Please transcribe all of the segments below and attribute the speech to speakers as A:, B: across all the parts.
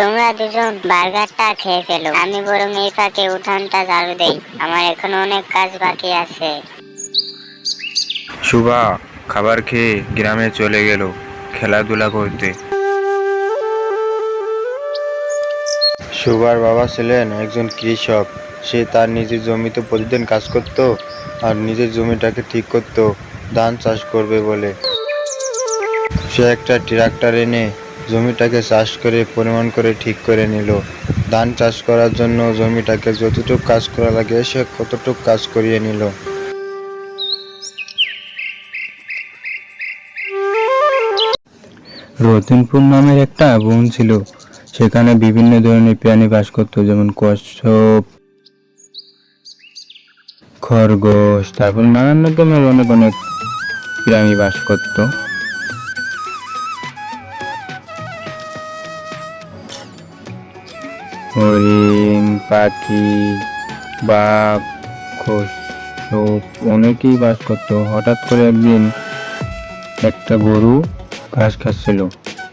A: তোমরা দুজন বার্গারটা খেয়ে ফেলো, আমি বরং এই ফাঁকে উঠানটা ঝাড়ু দেই, আমার এখনো অনেক কাজ বাকি আছে।
B: শুভা খাবার খেয়ে গ্রামে চলে গেল খেলাধুলা করতে। শুভার বাবা ছিলেন একজন কৃষক। সে তার নিজের জমিতে প্রতিদিন কাজ করত আর নিজের জমিটাকে ঠিক করত ধান চাষ করবে বলে। সে একটা ট্রাক্টর এনে জমিটাকে চাষ করে পরিমাণ করে ঠিক করে নিল। ধান চাষ করার জন্য জমিটাকে যতটুকু কাজ করা লাগে সে কতটুকু কাজ করিয়ে নিল। রতনপুর নামের একটা বন ছিল। সেখানে বিভিন্ন ধরনের প্রাণী বাস করত, যেমন কচ্ছপ, খরগোশ, তারপর নানান রকমের অনেক অনেক প্রাণী বাস করত। হরিণ, পাখি, বাঘ, কচ্ছপ অনেকেই বাস করত। হঠাৎ করে একদিন একটা গরু ঘাস খাচ্ছিল,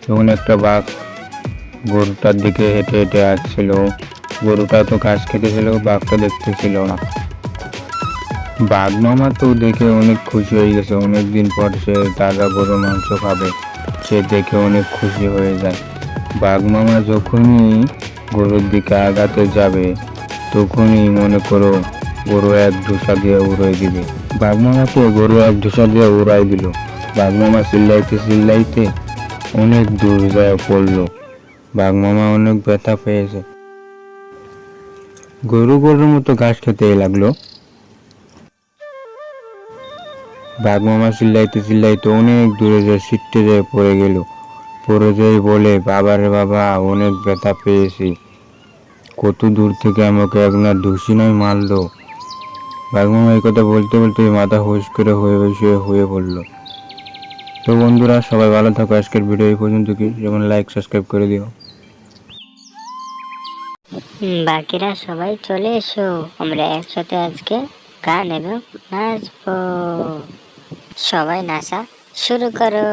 B: তখন একটা বাঘ গরুটার দিকে হেঁটে হেঁটে আসছিল। গরুটা তো ঘাস খেতেছিল, বাঘটা দেখতেছিল না। বাঘ মামা তো দেখে অনেক খুশি হয়ে গেছে, অনেকদিন পর সে তাজা গরুর মাংস খাবে। সে দেখে অনেক খুশি হয়ে যায়। বাঘ মামা যখনই গরুর দিকে আগাতে যাবে তখনই মনে করো গরু এক ধুসা দিয়ে উড়িয়ে দিবে। বাঘ মামাকে গরু এক ধুসা দিয়ে উড়াই দিল। বাঘ মামা চিল্লাইতে চিল্লাইতে অনেক দূর যায় পড়লো। বাঘ মামা অনেক ব্যথা পেয়েছে। গরুর মতো ঘাস খেতে লাগলো। বাঘ মামা চিল্লাইতে চিল্লাইতে অনেক দূরে যায় ছিটকে যেয়ে পড়ে গেল। পড়ে যেয়ে বলে, বাবারে বাবা, অনেক ব্যথা পেয়েছি, কত দূর থেকে আমাকে একলা ধুসিনাই মারলো। বাঘ মামা এই কথা বলতে বলতে মাথা হুশ করে হয়ে পড়লো। তো বন্ধুরা, সবাই ভালো থাকো। আজকের ভিডিও এই পর্যন্ত। কি যেমন লাইক সাবস্ক্রাইব করে দিও।
A: বাকিরা সবাই চলে এসো, আমরা একসাথে আজকে গান এবং নাচবো। সবাই নাচা শুরু করো।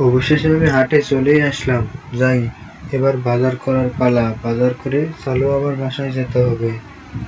C: অবশেষে আমি হাটে চলেই আসলাম। যাই, এবার বাজার করার পালা। বাজার করে চালু আবার বাসায় যেতে হবে।